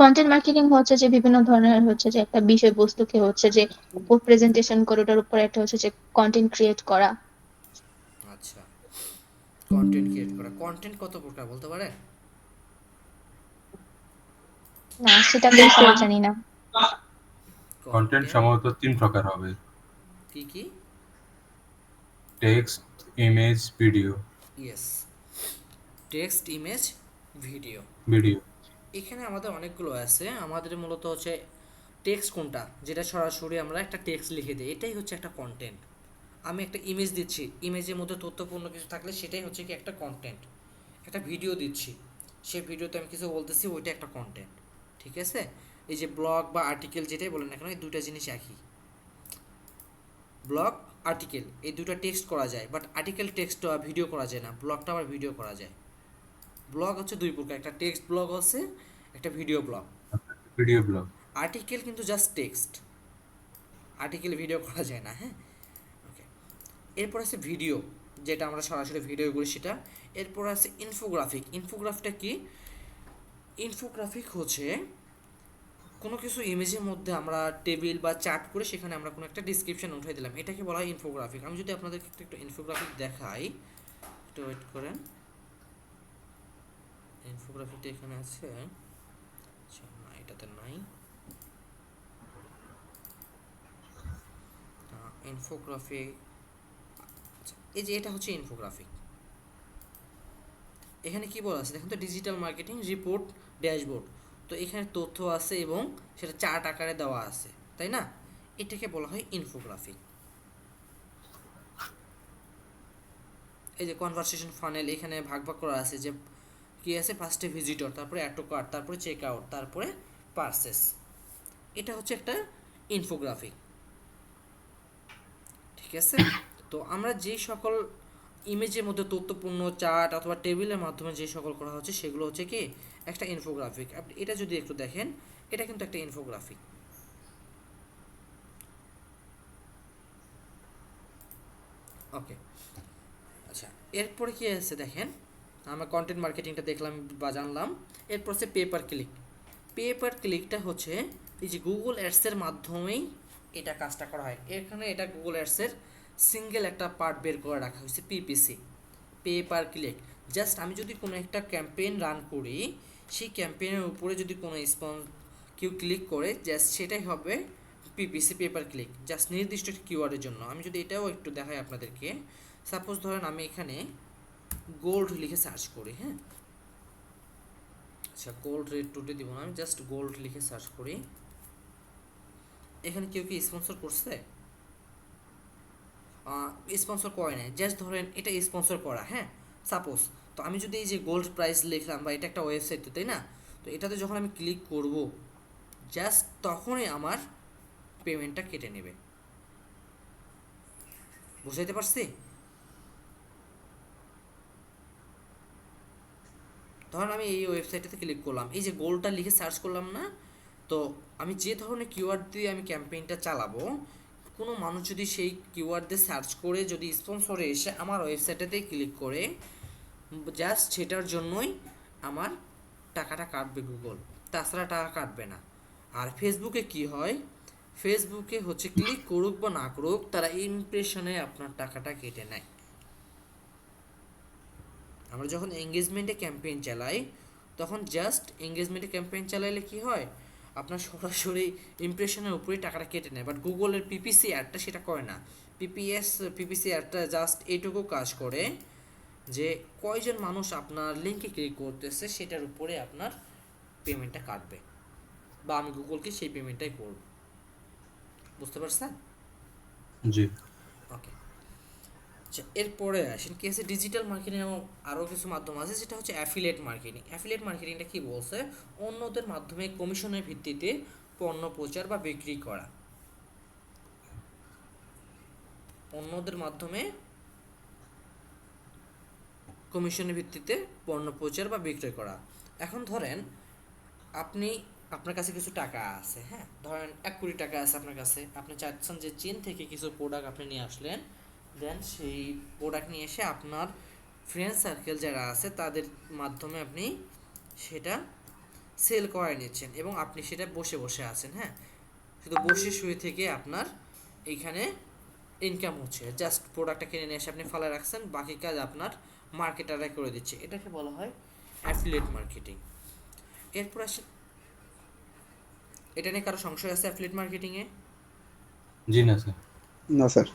কন্টেন্ট মার্কেটিং হচ্ছে যে বিভিন্ন ধরনের হচ্ছে যে একটা বিষয়বস্তুকে হচ্ছে যে প্রেজেন্টেশন করে ওটার উপর একটা হচ্ছে যে কন্টেন্ট ক্রিয়েট করা। আচ্ছা, কন্টেন্ট ক্রিয়েট করা। কন্টেন্ট কত প্রকার বলতে পারেন? না সেটা আমি স্যার জানি না। কন্টেন্ট কন্টেন্ট সম্ভবত 3 প্রকার হবে: কি কি? Text, image, video. Yes, text, image, video. Video. এখানে আমাদের অনেকগুলো আছে। আমাদের মূলত হচ্ছে টেক্সট কোনটা, যেটা সরাসরি আমরা একটা টেক্সট লিখে দিই, এটাই হচ্ছে একটা কন্টেন্ট। আমি একটা ইমেজ দিচ্ছি, ইমেজের মধ্যে তথ্যপূর্ণ কিছু থাকলে সেটাই হচ্ছে কি একটা কন্টেন্ট। একটা ভিডিও দিচ্ছি, সেই ভিডিওতে আমি কিছু বলতেছি, ওইটা একটা কন্টেন্ট। ঠিক আছে। এই যে ব্লগ বা আর্টিকেল যেটাই বলেন না কেন, এই দুটা জিনিস একই। ব্লগ, আর্টিকেল, এই দুটো টেক্সট করা যায়, বাট আর্টিকেল টেক্সট ভিডিও করা যায় না, ব্লগটা আবার ভিডিও করা যায়। ব্লগ হচ্ছে দুই প্রকার, একটা টেক্সট ব্লগ আছে, একটা video blog. Video blog. Article কিন্তু জাস্ট টেক্সট, আর্টিকেল ভিডিও করা যায় না, হ্যাঁ। ওকে, এরপর আছে ভিডিও, যেটা আমরা সরাসরি ভিডিও করি সেটা। এরপর আছে ইনফোগ্রাফিক। ইনফোগ্রাফিকটা কি? ইনফোগ্রাফিক হচ্ছে কোনো কিছু ইমেজের মধ্যে আমরা টেবিল বা চার্ট করে সেখানে আমরা কোনো একটা ডিসক্রিপশন উঠিয়ে দিলাম, এটাকে বলা হয় ইনফোগ্রাফিক। আমি যদি আপনাদেরকে একটু ইনফোগ্রাফিক দেখাই, একটু ওয়েট করেন। ইনফোগ্রাফিকটা এখানে আছে, আচ্ছা না এটাতে নাই। ইনফোগ্রাফিক, আচ্ছা এই যে এটা হচ্ছে ইনফোগ্রাফিক। এখানে কি বলা আছে দেখুন তো, ডিজিটাল মার্কেটিং রিপোর্ট ড্যাশবোর্ড। তো এখানে তথ্য আছে এবং সেটা চার্ট আকারে দেওয়া আছে, তাই না? এটাকে বলা হয় ইনফোগ্রাফিক। এই যে কনভারসেশন ফানেল, এখানে ভাগ ভাগ করা আছে যে কি আছে, ফার্স্টে ভিজিটর, তারপরে অ্যাড টু কার্ট, তারপরে চেক আউট, তারপরে পারচেস। এটা হচ্ছে একটা ইনফোগ্রাফিক, ঠিক আছে? তো আমরা যে সকল ইমেজের মধ্যে তথ্যপূর্ণ চার্ট অথবা টেবিলের মাধ্যমে যে সকল করা হচ্ছে সেগুলো হচ্ছে কি একটা ইনফোগ্রাফিক। আপনি এটা যদি একটু দেখেন, এটা কিন্তু একটা ইনফোগ্রাফিক। ওকে, আচ্ছা, এরপরে কি আছে দেখেন, আমরা কন্টেন্ট মার্কেটিংটা দেখলাম বা জানলাম। এরপর হচ্ছে পেপার ক্লিক। পেপার ক্লিকটা হচ্ছে এই যে গুগল অ্যাডসের মাধ্যমেই এটা কাজটা করা হয়। এখানে এটা গুগল অ্যাডসের সিঙ্গেল একটা পার্ট বের করে রাখা হয়েছে, পিপিসি, পেপার ক্লিক। জাস্ট আমি যদি কোনো একটা ক্যাম্পেইন রান করি, সেই ক্যাম্পেইনের উপরে যদি কোনো কেউ ক্লিক করে, জাস্ট সেটাই হবে পিপিসি, পেপার ক্লিক, জাস্ট নির্দিষ্ট কিওয়ার্ডের জন্য। আমি যদি এটাও একটু দেখাই আপনাদেরকে, সাপোজ ধরেন আমি এখানে গোল্ড লিখে সার্চ করি, হ্যাঁ, আচ্ছা গোল্ড রেট টুডে দিব না, আমি জাস্ট গোল্ড লিখে সার্চ করি। এখানে কেউ কি স্পন্সর করছে? স্পন্সর করে নাই, জাস্ট ধরেন এটা স্পন্সর করা, হ্যাঁ, সাপোজ। তো আমি যদি এই যে গোল্ড প্রাইস লিখলাম, বা এটা একটা ওয়েবসাইট, তাই না? তো এটাতে যখন আমি ক্লিক করব, জাস্ট তখনই আমার পেমেন্টটা কেটে নেবে। বুঝাইতে পারছি? ধরুন আমি এই ওয়েবসাইটটাতে ক্লিক করলাম, এই যে গোল্ডটা লিখে সার্চ করলাম না, তো আমি যে ধরনের কিওয়ার্ড দিয়ে আমি ক্যাম্পেইনটা চালাবো, কোনো মানুষ যদি সেই কিওয়ার্ড দিয়ে সার্চ করে যদি স্পন্সরে এসে আমার ওয়েবসাইটেতে ক্লিক করে, জাস্ট সেটার জন্যই আমার টাকাটা কাটবে গুগল, তাছাড়া টাকা কাটবে না। আর ফেসবুকে কি হয়, ফেসবুকে হচ্ছে ক্লিক করুক বা না করুক, তারা ইমপ্রেশনে আপনার টাকাটা কেটে নেয়। আমরা যখন এঙ্গেজমেন্টে ক্যাম্পেইন চালাই, তখন জাস্ট এঙ্গেজমেন্টে ক্যাম্পেইন চালাইলে কি হয়, আপনার সরাসরি ইমপ্রেশনের উপরেই টাকাটা কেটে নেয়। বাট গুগলের পিপিসি অ্যাডটা সেটা করে না। পিপিসি অ্যাডটা জাস্ট এইটুকু কাজ করে যে কয়জন মানুষ আপনার লিঙ্কে ক্লিক করতেছে সেটার উপরে আপনার পেমেন্টটা কাটবে, বা আমি গুগলকে সেই পেমেন্টটাই করব। বুঝতে পারছেন? জি। ওকে, আচ্ছা, এরপরে আসেন কি আছে, ডিজিটাল মার্কেটিং আরও কিছু মাধ্যম আছে, যেটা হচ্ছে অ্যাফিলিয়েট মার্কেটিং। অ্যাফিলিয়েট মার্কেটিংটা কি বলছে, অন্যদের মাধ্যমে কমিশনের ভিত্তিতে পণ্য প্রচার বা বিক্রি করা। অন্যদের মাধ্যমে কমিশনের ভিত্তিতে পণ্য প্রচার বা বিক্রয় করা। এখন ধরেন আপনার কাছে কিছু টাকা আছে, হ্যাঁ, ধরেন 1 কোটি টাকা আছে আপনার কাছে। আপনি চাচ্ছেন যে চীন থেকে কিছু প্রোডাক্ট আপনি নিয়ে আসলেন, দেন সেই প্রোডাক্ট নিয়ে এসে আপনার ফ্রেন্ড সার্কেল যারা আছে তাদের মাধ্যমে আপনি সেটা সেল করায় নিচ্ছেন, এবং আপনি সেটা বসে বসে আছেন, হ্যাঁ, শুধু বসে শুয়ে থেকে আপনার এইখানে ইনকাম হচ্ছে। জাস্ট প্রোডাক্টটা কিনে নিয়ে এসে আপনি ফালায় রাখছেন, বাকি কাজ আপনার মার্কেটাররা করে দিচ্ছে। এটাকে বলা হয় অ্যাফিলিয়েট মার্কেটিং। এরপর আসে, এটা নিয়ে কারো সংশয় আছে অ্যাফিলিয়েট মার্কেটিংয়ে? জি না স্যার। না স্যার।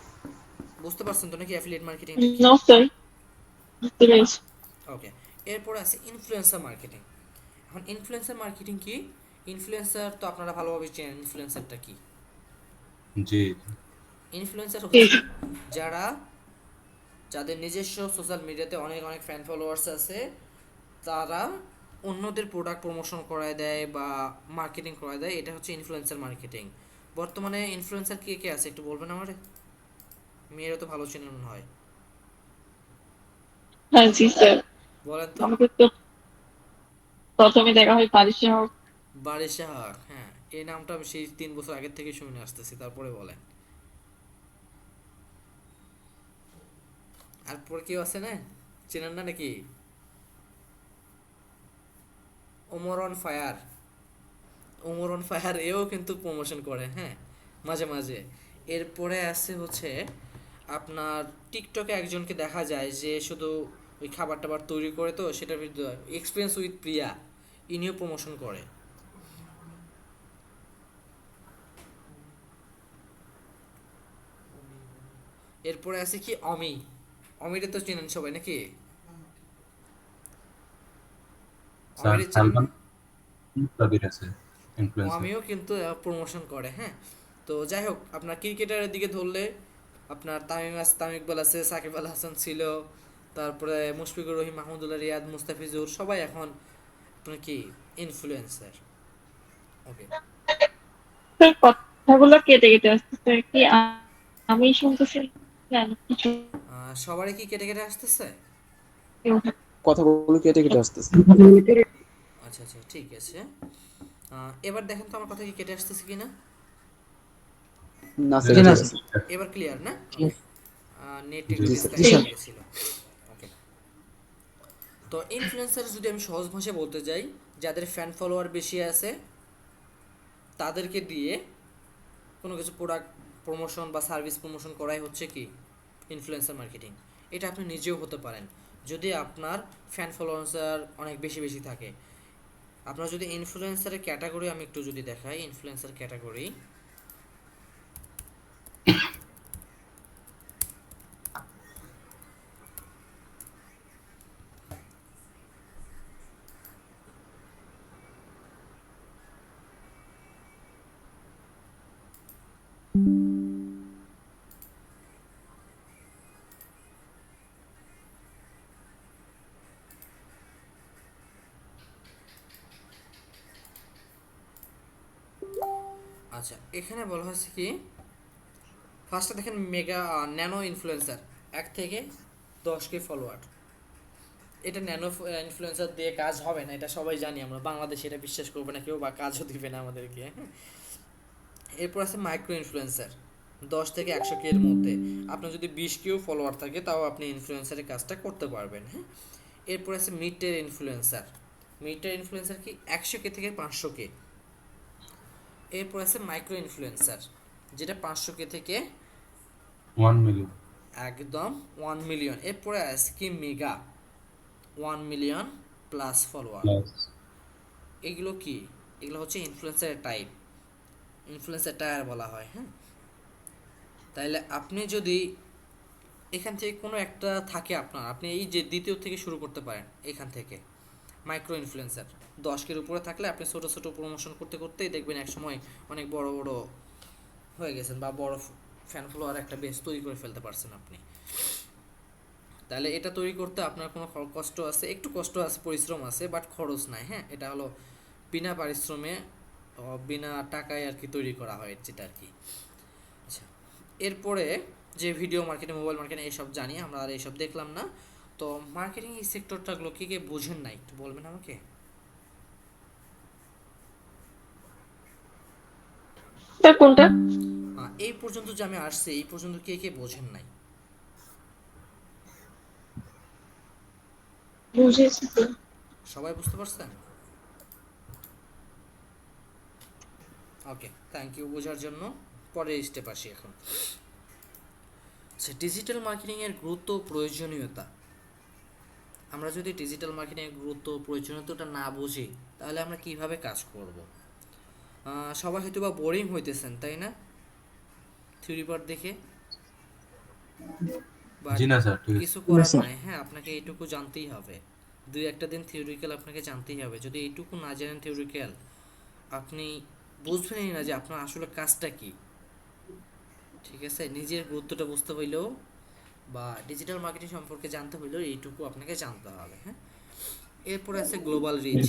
বুঝতে পারছেন তো নাকি অ্যাফিলিয়েট মার্কেটিংটা কি? নো স্যার, বুঝতে পেরেছি। ওকে, এরপর আছে ইনফ্লুয়েন্সার মার্কেটিং। এখন ইনফ্লুয়েন্সার মার্কেটিং কি? ইনফ্লুয়েন্সার তো আপনারা ভালোভাবে চেনেন, ইনফ্লুয়েন্সারটা কি? জি। ইনফ্লুয়েন্সার হচ্ছে যারা, যাদের নিজস্ব সোশ্যাল মিডিয়াতে অনেক অনেক ফ্যান ফলোয়ার্স আছে, তারা অন্যদের প্রোডাক্ট প্রমোশন করায় দেয় বা মার্কেটিং করায় দেয়, এটা হচ্ছে ইনফ্লুয়েন্সার মার্কেটিং। বর্তমানে ইনফ্লুয়েন্সার কে কে আছে একটু বলবেন আমারে? মেয়েরা তো ভালো চেনেন মনে হয়, হ্যাঁ জি স্যার, বলেন তো। আমাকে তো প্রথমে দেখা হয় বারিশা হক। বারিশা হক, হ্যাঁ, এই নামটা আমি সেই 3 বছর আগের থেকে শুনে আসতেছি, তারপরে বলেন। আর পরে কেউ আছে না, চেনেন না নাকি? Omar on fire, Omar on fire এও কিন্তু প্রমোশন করে, হ্যাঁ, মাঝে মাঝে। এরপরে আছে হচ্ছে আপনার টিকটকে একজনকে দেখা যায় যে শুধু ওই খাবার টাবার তৈরি করে, তো সেটার ভিতরে এক্সপিরিয়েন্স উইথ প্রিয়া, ইনিও প্রমোশন করে। এরপরে আছে কি অমি, অমিরে তো চেনেন সবাই নাকি? স্যার আমিরের চেনেন না? সালমান সাবির আছে ও ইনফ্লুয়েন্সার। আমিও কিন্তু প্রমোশন করে, হ্যাঁ। তো যাই হোক, আপনার ক্রিকেটারের দিকে ধরলে আপনার তামিম ইকবাল আছে, সাকিব আল হাসান ছিল, তারপরে মুশফিকুর রহিম, মাহমুদুল্লাহ রিয়াদ, মুস্তাফিজুর, সবাই এখন আপনার কি ইনফ্লুয়েন্সার। ওকে। তোর কথাগুলো কেটে কেটে আসতেছে কি আমি শুনতেছি না কিছু। সবারই কি কেটে কেটে আসতেছে? কথাগুলো কেটে কেটে আসতেছে। আচ্ছা আচ্ছা, ঠিক আছে। এবার দেখেন তো আমার কথা কি কেটে আসতেছে কিনা। না জি স্যার না ঠিক স্যার। আছে। এবার ক্লিয়ার না? ওকে। নেট একটু জি জি স্যার। ডিসকানেক্ট হয়ে গেছিল। ওকে। তো ইনফ্লুয়েন্সার যদি আমি সহজ ভাষায় বলতে যাই, যাদের ফ্যান ফলোয়ার বেশি আছে তাদেরকে দিয়ে কোনো কিছু প্রোডাক্ট প্রমোশন বা সার্ভিস প্রমোশন করাই হচ্ছে কি ইনফ্লুয়েন্সার মার্কেটিং। এটা আপনি নিজেও হতে পারেন যদি আপনার ফ্যান ফলোয়ার্সার অনেক বেশি বেশি থাকে। আপনার যদি ইনফ্লুয়েন্সারের ক্যাটাগরি আমি একটু যদি দেখাই, ইনফ্লুয়েন্সার ক্যাটাগরি, আচ্ছা এখানে বলা হয়েছে কি, ফার্স্টে দেখেন মেগা ন্যানো ইনফ্লুয়েন্সার 1 থেকে 10K ফলোয়ার। এটা ন্যানো ইনফ্লুয়েন্সার দিয়ে কাজ হবে না, এটা সবাই জানি আমরা, বাংলাদেশে এটা বিশ্বাস করবে না কেউ বা কাজও দিবে না আমাদেরকে, হ্যাঁ। এরপর আছে মাইক্রো ইনফ্লুয়েন্সার, 10 থেকে 100K এর মধ্যে। আপনার যদি 20K ফলোয়ার থাকে তাও আপনি ইনফ্লুয়েন্সারের কাজটা করতে পারবেন, হ্যাঁ। এরপর আছে মিড টিয়ার ইনফ্লুয়েন্সার, মিড টিয়ার ইনফ্লুয়েন্সার কি 100K থেকে 500K। এরপর আছে মাইক্রো ইনফ্লুয়েন্সার, যেটা 500K থেকে 1 মিলিয়ন একদম 1 মিলিয়ন। এরপরে আছে কি mega, 1 million plus follower. Plus. এগুলো কি, এগুলো হচ্ছে ইনফ্লুয়েন্সারের টাইপ, ইনফ্লুয়েন্সার টায়ার বলা হয়, হ্যাঁ। তাইলে আপনি যদি এখান থেকে কোনো একটা থাকে আপনার, আপনি এই যে দ্বিতীয় থেকে শুরু করতে পারেন এখান থেকে। মাইক্রো ইনফ্লুয়েন্সার 10K উপরে থাকলে আপনি ছোটো ছোটো প্রমোশন করতে করতেই দেখবেন এক সময় অনেক বড় বড় হয়ে গেছেন বা বড় ফ্যান ফলোয়ার একটা বেস তৈরি করে ফেলতে পারছেন আপনি। তাহলে এটা তৈরি করতে আপনার কোনো কষ্ট আছে, একটু কষ্ট আছে, পরিশ্রম আছে, বাট খরচ নাই, হ্যাঁ। এটা হলো বিনা পারিশ্রমে বিনা টাকায় আর কি তৈরি করা হয় যেটা আর কি। আচ্ছা এরপরে যে ভিডিও মার্কেটিং, মোবাইল মার্কেটিং এইসব জানি আমরা, আর এইসব দেখলাম না। তো মার্কেটিং এই সেক্টরটাগুলো কি কে বোঝেন না একটু বলবেন আমাকে? কোনটা এই পর্যন্ত যে আমি আসছি এই পর্যন্ত কে কে বোঝেন নাই? বুঝেছি তো। সবাই বুঝতে পারছেন? ওকে, থ্যাংক ইউ বোঝার জন্য। পরের স্টেপ আসি এখন। আচ্ছা ডিজিটাল মার্কেটিংয়ের গুরুত্ব ও প্রয়োজনীয়তা। আমরা যদি ডিজিটাল মার্কেটিংয়ের গুরুত্ব ও প্রয়োজনীয়তাটা না বুঝি তাহলে আমরা কিভাবে কাজ করব? সবাই হয়তো বা বোরিং হইতেছেন তাই না থিওরি পার্ট দেখে, বাট জি না স্যার ঠিক আছে। কিছু করার নাই, হ্যাঁ। আপনাকে এইটুকু জানতেই হবে, দুই একটা দিন থিওরিক্যাল আপনাকে জানতেই হবে। যদি এইটুকু না জানেন থিওরিক্যাল, আপনি বুঝবেনই না যে আপনার আসলে কাজটা কি। ঠিক আছে, নিজের গুরুত্বটা বুঝতে হইলেও বা ডিজিটাল মার্কেটিং সম্পর্কে জানতে হইলেও এইটুকু আপনাকে জানতে হবে, হ্যাঁ। এরপরে আছে গ্লোবাল রিচ।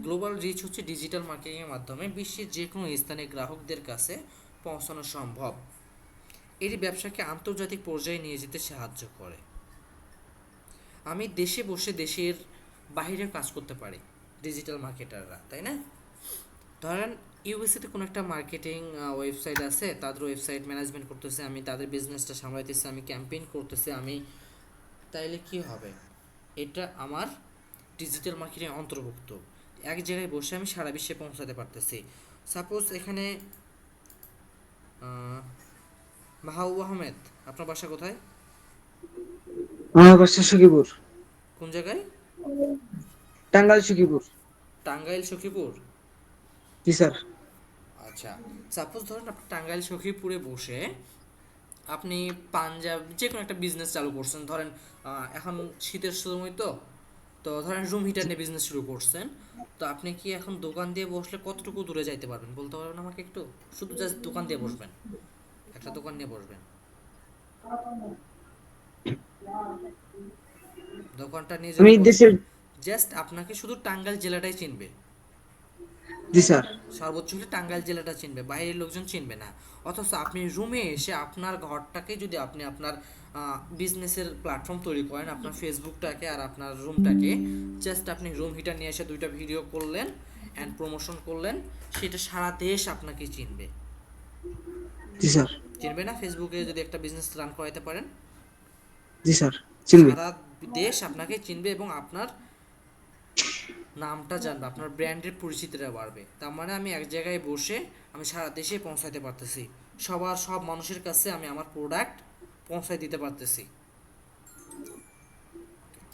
গ্লোবাল রিচ হচ্ছে ডিজিটাল মার্কেটিংয়ের মাধ্যমে বিশ্বের যে কোনো স্থানে গ্রাহকদের কাছে পৌঁছানো সম্ভব। এটি ব্যবসাকে আন্তর্জাতিক পর্যায়ে নিয়ে যেতে সাহায্য করে। আমি দেশে বসে দেশের বাইরে কাজ করতে পারি ডিজিটাল মার্কেটাররা, তাই না? ধরেন ইউএসএতে কোনো একটা মার্কেটিং ওয়েবসাইট আছে, তাদের ওয়েবসাইট ম্যানেজমেন্ট করতেছে আমি, তাদের বিজনেসটা সামলাইতেছি আমি, ক্যাম্পেইন করতেছি আমি। তাইলে কি হবে, এটা আমার ডিজিটাল মার্কেটিং অন্তর্ভুক্ত। এক জায়গায় বসে আমি সারা বিশ্বে পৌঁছাতে পারতেছি। সাপোজ এখানে মাহবুব আহমেদ, আপনার বাসা কোথায়? আমার বাসা সখীপুর। কোন জায়গায়? টাঙ্গাইল সখীপুর। টাঙ্গাইল সখীপুর। জি স্যার। আচ্ছা সাপোজ ধরেন আপনি টাঙ্গাইল সখীপুরে বসে আপনি পাঞ্জাব যে কোনো একটা বিজনেস চালু করছেন। ধরেন এখন শীতের সময় তো, তো ধরেন রুম হিটার নিয়ে বিজনেস শুরু করছেন, তো আপনি কি এখন দোকান দিয়ে বসলে কতটুকু দূরে যাইতে পারবেন বলতে পারবেন আমাকে একটু? শুধু জাস্ট দোকান দিয়ে বসবেন, একটা দোকান নিয়ে বসবেন, দোকানটা নিয়ে আমি যদি বসেন, দেশের। জাস্ট আপনাকে শুধু টাঙ্গাইল জেলাটাই চিনবে, জি স্যার। সর্বোচ্চ হলে টাঙ্গাইল জেলাটা চিনবে, বাইরের লোকজন চিনবে না। অথচ আপনি রুমে এসে আপনার ঘরটাকে যদি আপনি আপনার বিজনেসের প্ল্যাটফর্ম তৈরি করেন, আপনার ফেসবুকটাকে আর আপনার রুমটাকে, জাস্ট আপনি রুম হিটার নিয়ে এসে 2টা ভিডিও করলেন অ্যান্ড প্রমোশন করলেন, সেটা সারা দেশ আপনাকে চিনবে। জি স্যার। চিনবে না? ফেসবুকে যদি একটা বিজনেস রান করাইতে পারেন, জি স্যার, চিনবে। সারা দেশ আপনাকে চিনবে এবং আপনার নামটা জানবে, আপনার ব্র্যান্ডের পরিচিতিটা বাড়বে। তার মানে আমি এক জায়গায় বসে আমি সারা দেশে পৌঁছাতে পারতেছি, সব মানুষের কাছে আমি আমার প্রোডাক্ট পৌঁছায় দিতে পারতেছি।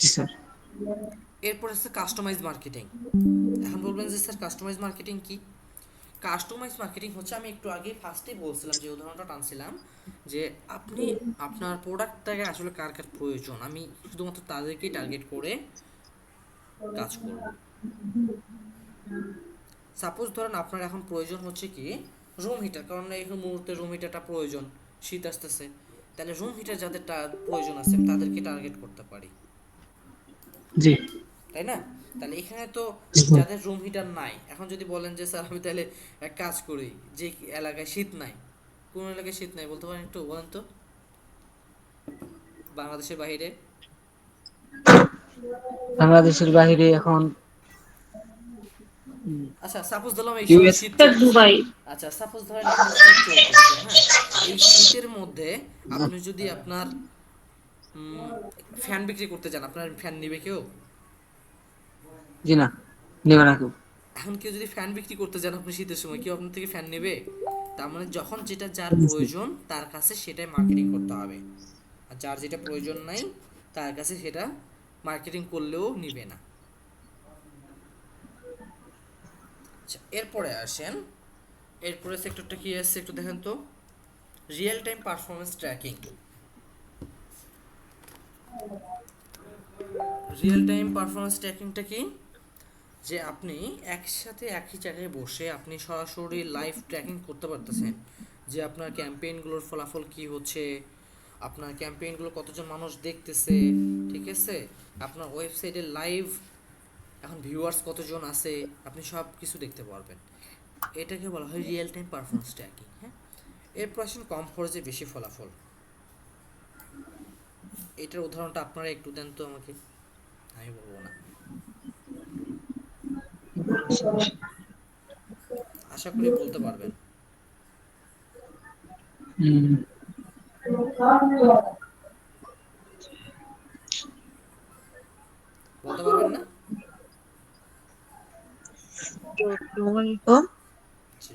জি স্যার। এরপর হচ্ছে কাস্টমাইজ মার্কেটিং। এখন বলবেন যে স্যার কাস্টমাইজ মার্কেটিং কি? কাস্টমাইজ মার্কেটিং হচ্ছে, আমি একটু আগে ফার্স্টেই বলছিলাম, যে উদাহরণটা টানছিলাম, যে আপনি আপনার প্রোডাক্টটাকে আসলে কার কার প্রয়োজন, আমি শুধুমাত্র তাদেরকেই টার্গেট করে কাজ করব। সাপোজ ধরেন আপনার এখন প্রয়োজন হচ্ছে কি রুম হিটার, কারণ এই মুহূর্তে রুম হিটারটা প্রয়োজন, শীত আসতেছে, তাহলে রুম হিটার যাদের প্রয়োজন আছে আমি তাদেরকে টার্গেট করতে পারি, জি। তাই না? তাহলে এখানে তো জি স্যার। যাদের রুম হিটার নাই, এখন যদি বলেন যে স্যার আমি তাহলে এক কাজ করি, যে এলাকায় শীত নাই, কোন এলাকায় শীত নাই বলতে পারেন একটু বলেন তো, বাংলাদেশের বাইরে? বাংলাদেশের বাইরে এখন আচ্ছা সাপোজ ধরলাম এই সময় ইউএস। শীত স্যার চলতেছে, দুবাই। আচ্ছা সাপোজ ধরেন এখানে শীত চলতেছে, হ্যাঁ, এই শীতের মধ্যে আপনি যদি আপনার ফ্যান বিক্রি করতে যান, আপনার ফ্যান নিবে কেউ? জি না, নেবে না কেউ। এখন কেউ যদি ফ্যান বিক্রি করতে যান আপনি শীতের সময়, কেউ আপনার থেকে ফ্যান নেবে? তার মানে যখন যেটা যার প্রয়োজন তার কাছে সেটাই মার্কেটিং করতে হবে, আর যার যেটা প্রয়োজন নাই তার কাছে সেটা মার্কেটিং করলেও নিবে না। আচ্ছা এরপরে আসেন, এরপরে সেক্টরটা কি আছে একটু দেখেন তো, real time performance tracking. Real time performance ট্র্যাকিংটা কি? যে আপনি একসাথে একই জায়গায় বসে আপনি সরাসরি লাইভ ট্র্যাকিং করতে পারতেছেন, যে আপনার ক্যাম্পেইনগুলোর ফলাফল কি হচ্ছে, আপনার ক্যাম্পেইনগুলো কতজন মানুষ দেখতেছে, ঠিক আছে, আপনার ওয়েবসাইটে লাইভ এখন ভিউয়ার্স কতজন আছে, আপনি সব কিছু দেখতে পারবেন। এটাকে বলা হয় রিয়েল টাইম পারফরমেন্স ট্র্যাকিং। হ্যাঁ, এরপর আসেন কম খরচে বেশি ফলাফল। এটার উদাহরণটা আপনারা একটু দেন তো আমাকে, আমি বলবো না, আশা করি বলতে পারবেন। হুম। বলতে পারবেন না? তো জি,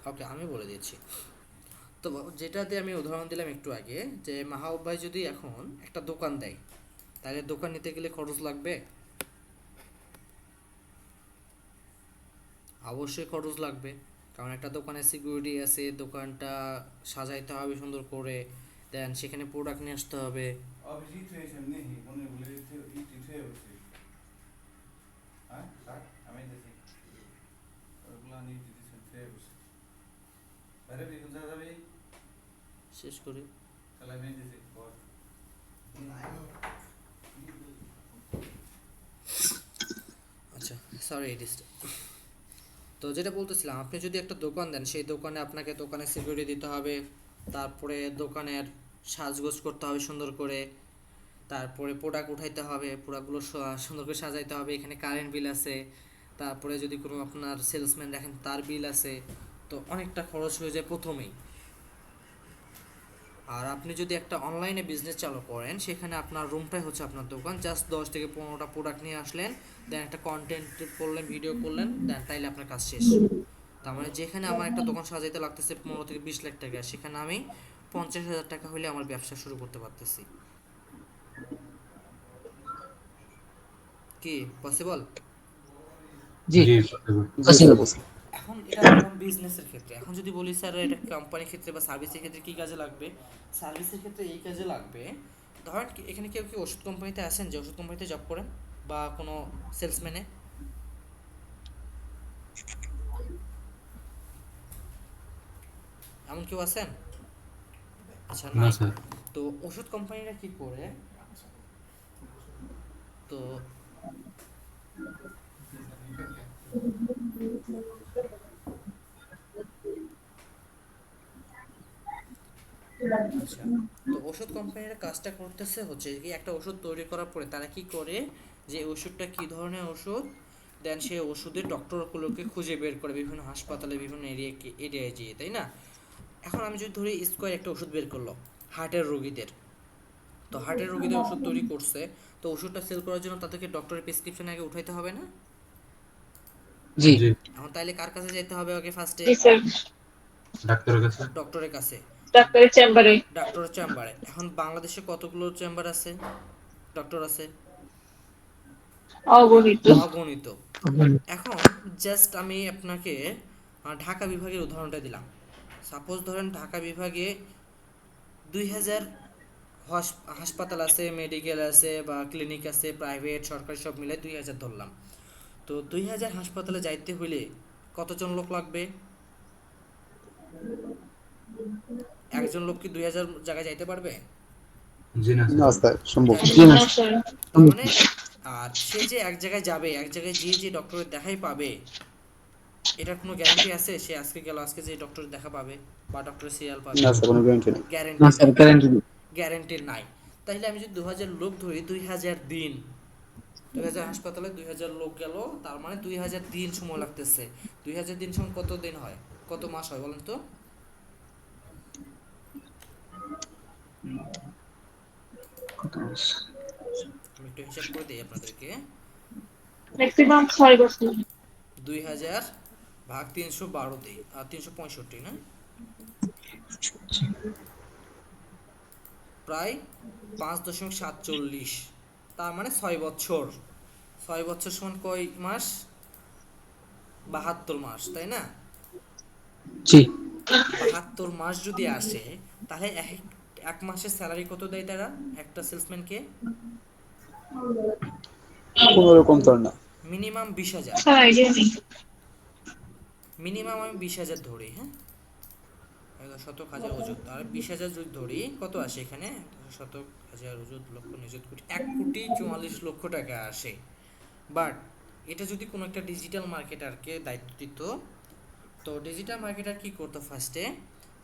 ওকে আমি বলে দিচ্ছি। তো যেটাতে আমি উদাহরণ দিলাম একটু আগে, যে মাহবুব ভাই যদি এখন একটা দোকান দেয়, তাহলে দোকান নিতে গেলে খরচ লাগবে, অবশ্যই খরচ লাগবে, কারণ একটা দোকানে সিকিউরিটি আছে, দোকানটা সাজাইতে হবে সুন্দর করে, দেন সেখানে প্রোডাক্ট নিয়ে আসতে হবে। অভিজিৎ হয়েছে নেহি মনে বলে ইট হয়েছে হ্যাঁ স্যার আমি দেখি ওগুলো নিয়ে দিতেছেন হয়েছে আরে বেগুন যাবে শেষ করি। তাহলে আমি দেখি বল আচ্ছা সরি তো যেটা বলতেছিলাম, আপনি যদি একটা দোকান দেন, সেই দোকানে আপনাকে দোকানে সিকিউরিটি দিতে হবে, তারপরে দোকানের সাজগোজ করতে হবে সুন্দর করে, তারপরে প্রোডাক্ট উঠাইতে হবে, প্রোডাক্টগুলো সুন্দর করে সাজাইতে হবে, এখানে কারেন্ট বিল আছে, তারপরে যদি কোনো আপনার সেলসম্যান দেখেন তার বিল আছে, তো অনেকটা খরচ হয়ে যায় প্রথমেই। আর আপনি যদি একটা অনলাইনে বিজনেস চালু করেন, সেখানে আপনার রুমটাই হচ্ছে আপনার দোকান, জাস্ট 10 থেকে 15টা প্রোডাক্ট নিয়ে আসলেন, দেন একটা কন্টেন্ট করলেন, ভিডিও করলেন, দেন তাইলে আপনার কাজ শেষ। তার মানে যেখানে আমার একটা দোকান সাজাইতে লাগতেছে 15 থেকে 20 লাখ টাকা, সেখানে আমি 50,000 টাকা হলে আমার ব্যবসা শুরু করতে পারতেছি। কি পসিবল? জি। জি possible। possible। এখন এটা বললাম বিজনেসের ক্ষেত্রে। এখন যদি বলি স্যার এটা কোম্পানির ক্ষেত্রে বা সার্ভিসের ক্ষেত্রে কী কাজে লাগবে, সার্ভিসের ক্ষেত্রে এই কাজে লাগবে। ধরেন এখানে কেউ কি ওষুধ কোম্পানিতে আছেন যে ওষুধ কোম্পানিতে জব করেন, বা কোনো সেলসম্যানে? এমন কেউ আছেন? আচ্ছা, না নাই। স্যার। তো ওষুধ কোম্পানিরা কি করে, তো আচ্ছা, তো ওষুধ কোম্পানিরা কাজটা করতেছে হচ্ছে কি একটা ওষুধ তৈরি করার পরে তারা কি করে, যে ওষুধটা কি ধরনের ওষুধ, দেন সেই ওষুধের ডক্টরগুলোকে খুঁজে বের করে বিভিন্ন হাসপাতালে বিভিন্ন এরিয়ায় যেয়ে, তাই না? এখন আমি যদি ধরি স্কোয়ার একটা ওষুধ বের করলো হার্টের রোগীদের, তো হার্টের রোগীদের ওষুধ তৈরি করছে, তো ওষুধটা সেল করার জন্য তাদেরকে ডক্টরের প্রেসক্রিপশন আগে উঠাইতে হবে না? জি। জি। এখন তাইলে কার কাছে যেতে হবে আগে ফার্স্টে? জি স্যার, ডাক্তারের কাছে। ডক্টরের কাছে, ডাক্তারের চেম্বারে। ডক্টরের চেম্বারে। এখন বাংলাদেশে কতগুলো চেম্বার আছে, ডক্টর আছে? অগণিত। অগণিত। এখন জাস্ট আমি আপনাকে ঢাকা বিভাগের উদাহরণটা দিলাম। সাপোজ ধরেন ঢাকা বিভাগে 2000 হাসপাতাল আছে, মেডিকেল আছে বা ক্লিনিক আছে, প্রাইভেট সরকারি সব মিলে 2000 ধরলাম। তো 2000 হাসপাতালে যাইতে হইলে কতজন লোক লাগবে? একজন লোক কি 2000 জায়গায় যাইতে পারবে? জি না না স্যার। স্যার, সম্ভব যাইতে না। জি না। না স্যার। তার মানে, আর সে যে এক জায়গায় যাবে, এক জায়গায় যে ডক্টরের দেখাই পাবে, এটার কোনো গ্যারান্টি আছে সে আজকে গেল আজকে যে ডক্টর দেখা পাবে বা ডক্টর সিরিয়াল পাবে? না স্যার, কোনো গ্যারান্টি নেই। না গ্যারান্টি স্যার, নাই। গ্যারান্টি নেই। গ্যারান্টি নাই। তাইলে আমি যদি 2000 লোক ধরি, 2000 দিন, 2000 হাসপাতালে 2000 লোক গেল, তার মানে 2000 দিন সময় লাগতেছে। 2000 দিন সময় কত দিন হয়, কত মাস হয় বলেন তো? আমি একটু হিসাব করে দিই আপনাদেরকে। ম্যাক্সিমাম 6 বছর। 2000 ভাগ 312 দিই, আর 365 না, প্রায় 5.47, তার মানে 6 বছর। 6 বছর সমান কয় মাস? 72 মাস, তাই না? জি। 72 মাস যদি আসে, তাহলে এক মাসের স্যালারি কত দেয় তারা একটা সেলসম্যানকে? কোনো রকম তো আর না। মিনিমাম 20,000। স্যার আইডিয়া নেই। মিনিমাম আমি 20,000 ধরি, হ্যাঁ, শতক হাজার ওজুদ, আর 20,000 যদি ধরি কত আসে এখানে? শতক হাজার ওজুদ লক্ষ নিযুত কোটি, 1,44,00,000 টাকা আসে। বাট এটা যদি কোনো একটা ডিজিটাল মার্কেটারকে দায়িত্ব দিত, তো ডিজিটাল মার্কেটার কি করতো, ফার্স্টে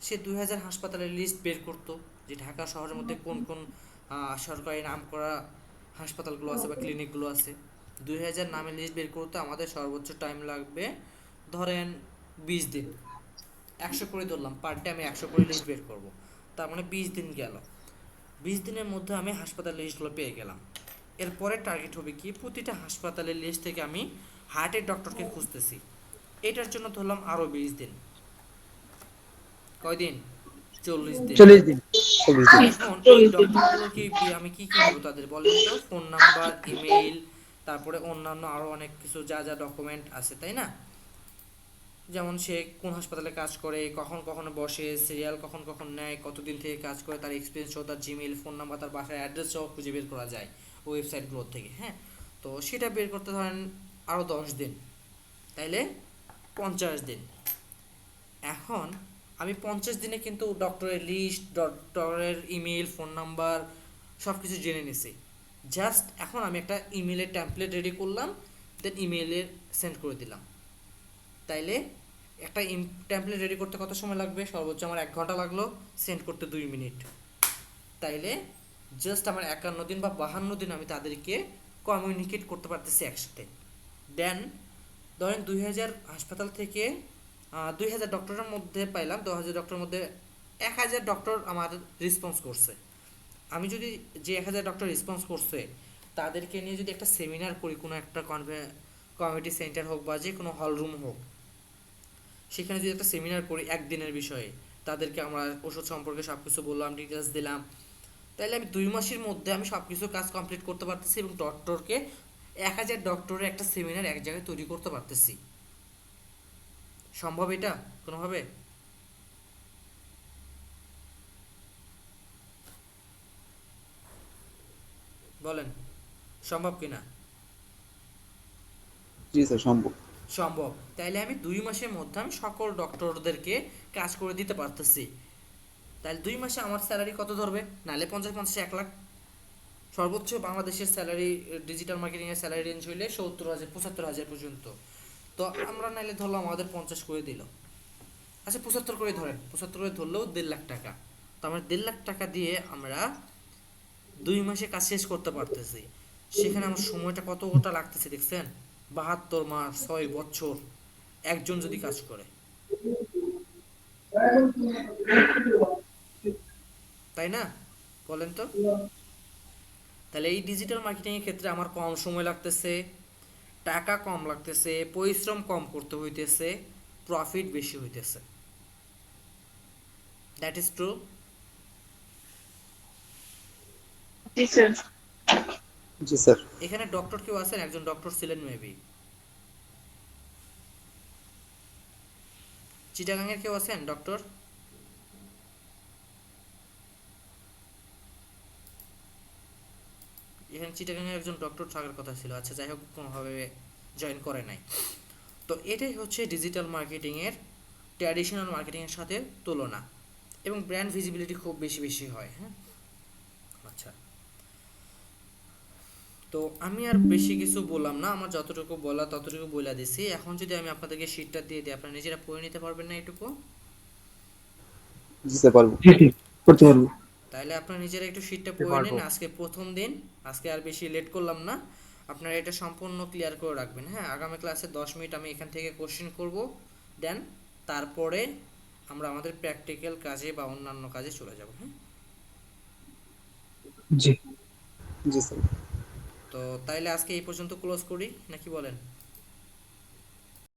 সে 2000 হাসপাতালের লিস্ট বের করতো, যে ঢাকা শহরের মধ্যে কোন কোন সরকারি নাম করা হাসপাতালগুলো আছে বা ক্লিনিকগুলো আছে। 2000 নামের লিস্ট বের করতে আমাদের সর্বোচ্চ টাইম লাগবে ধরেন 20 দিন। 100 করে ধরলাম, পার ডে আমি 100 করে লিস্ট বের করব, তার মানে 20 দিন গেল। 20 দিনের মধ্যে আমি হাসপাতাল লিস্টগুলো পেয়ে গেলাম। এরপরে টার্গেট হবে কি, প্রতিটা হাসপাতালের লিস্ট থেকে আমি হার্টের ডক্টরকে খুঁজতেছি। এটার জন্য ধরলাম আরও 20 দিন। কয়দিন? 40 দিন। 40 দিন। 24 দিন। এখন এই 40 দিন। ডক্টরগুলোকে আমি কি কি নেব তাদের, বলেন তো? ফোন নাম্বার, ইমেইল, তারপরে অন্যান্য আরও অনেক কিছু যা যা ডকুমেন্ট আছে, তাই না? যেমন সে কোন হাসপাতালে কাজ করে, কখন কখন বসে, সিরিয়াল কখন কখন নেয়, কতদিন থেকে কাজ করে, তার এক্সপিরিয়েন্স সহ, তার জিমেইল, ফোন নাম্বার, তার বাসার অ্যাড্রেস সহ খুঁজে বের করা যায় ওয়েবসাইটগুলোর থেকে, হ্যাঁ। তো সেটা বের করতে ধরেন আরও 10 দিন, তাইলে 50 দিন। এখন আমি 50 দিনে কিন্তু ডক্টরের লিস্ট, ডক্টরের ইমেল, ফোন নাম্বার সব কিছু জেনে নিছি। জাস্ট এখন আমি একটা ইমেলের টেমপ্লেট রেডি করলাম, দেন ইমেইলে সেন্ড করে দিলাম। তাইলে একটা টেমপ্লেট রেডি করতে কত সময় লাগবে? সর্বোচ্চ আমার 1 ঘন্টা লাগলো, সেন্ড করতে 2 মিনিট। তাইলে জাস্ট আমার 51 দিন বা 52 দিন আমি তাদেরকে কমিউনিকেট করতে পারতেছি একসাথে। দেন ধরেন 2000 হাসপাতাল থেকে 2000 ডক্টরের মধ্যে পাইলাম, 2000 ডক্টরের মধ্যে 1000 ডক্টর আমার রেসপন্স করছে। আমি যদি যে 1000 ডক্টর রেসপন্স করছে তাদেরকে নিয়ে যদি একটা সেমিনার করি, কোনো একটা কমিউনিটি সেন্টার হোক বা যে কোনো হল রুম হোক, সেখানে যদি একটা সেমিনার করি একদিনের বিষয়ে, তাদেরকে আমরা ওষুধ সম্পর্কে সব কিছু বললাম, ডিটেলস দিলাম, তাহলে আমি 2 মাসের মধ্যে আমি সব কিছু কাজ কমপ্লিট করতে পারতেছি এবং ডক্টরকে 1000 ডক্টরের একটা সেমিনার এক জায়গায় তৈরি করতে পারতেছি। সম্ভব এটা কোনোভাবে? বলেন সম্ভব কিনা? জি স্যার সম্ভব। সম্ভব। তাইলে আমি 2 মাসের মধ্যে আমি সকল ডক্টরদেরকে কাজ করে দিতে পারতেছি। তাহলে 2 মাসে আমার স্যালারি কত ধরবে? নাহলে 50 1 লাখ। সর্বোচ্চ বাংলাদেশের স্যালারি ডিজিটাল মার্কেটিং এর স্যালারি রেঞ্জ হইলে 70,000 75,000 পর্যন্ত। তো আমরা নাহলে ধরলাম আমাদের 50 করে দিল। আচ্ছা 75 করে ধরেন, 75 করে ধরলেও 1.5 লাখ টাকা। তো আমরা 1.5 লাখ টাকা দিয়ে আমরা 2 মাসে কাজ শেষ করতে পারতেছি। সেখানে আমার সময়টা কতটা লাগতেছে দেখছেন? 72 মাস 6 বছর একজন যদি কাজ করে, তাই না? বলেন তো। তাহলে এই ডিজিটাল মার্কেটিং এর ক্ষেত্রে আমার কম সময় লাগতেছে, টাকা কম লাগতেছে, পরিশ্রম কম করতে হইতেছে, প্রফিট বেশি হইতেছে। That is true. G sir. G sir. এখানে ডক্টর কেউ আছেন? একজন ডক্টর ছিলেন মেবি। চিটাগাংয়ের কেউ আছেন ডক্টর? এখানে চিটাগাংয়ের একজন ডক্টর থাকার কথা ছিল। আচ্ছা যাই হোক, কোনোভাবে জয়েন করে নাই। তো এটাই হচ্ছে ডিজিটাল মার্কেটিংয়ের ট্র্যাডিশনাল মার্কেটিংয়ের সাথে তুলনা, এবং ব্র্যান্ড ভিজিবিলিটি খুব বেশি বেশি হয়। হ্যাঁ, আচ্ছা। তো আমি আর বেশি কিছু বললাম না, আমার যতটুকু বলা ততটুকু বলে দিছি। এখন যদি আমি আপনাদেরকে শীটটা দিয়ে দিই, আপনারা নিজেরা পড়ে নিতে পারবেন না এটুকু? জি স্যার পারবো। জি জি করতে পারবো। তাহলে আপনারা নিজেরা একটু শীটটা পড়ে নিন। আজকে প্রথম দিন, আজকে আর বেশি লেট করলাম না। আপনারা এটা সম্পূর্ণ ক্লিয়ার করে রাখবেন। হ্যাঁ, আগামী ক্লাসে 10 মিনিট আমি এখান থেকে কোশ্চেন করব, দেন তারপরে আমরা আমাদের প্র্যাকটিক্যাল কাজে বা অন্যান্য কাজে চলে যাব। হ্যাঁ, জি। জি স্যার। তো তাইলে আজকে এই পর্যন্ত ক্লোজ করি নাকি বলেন?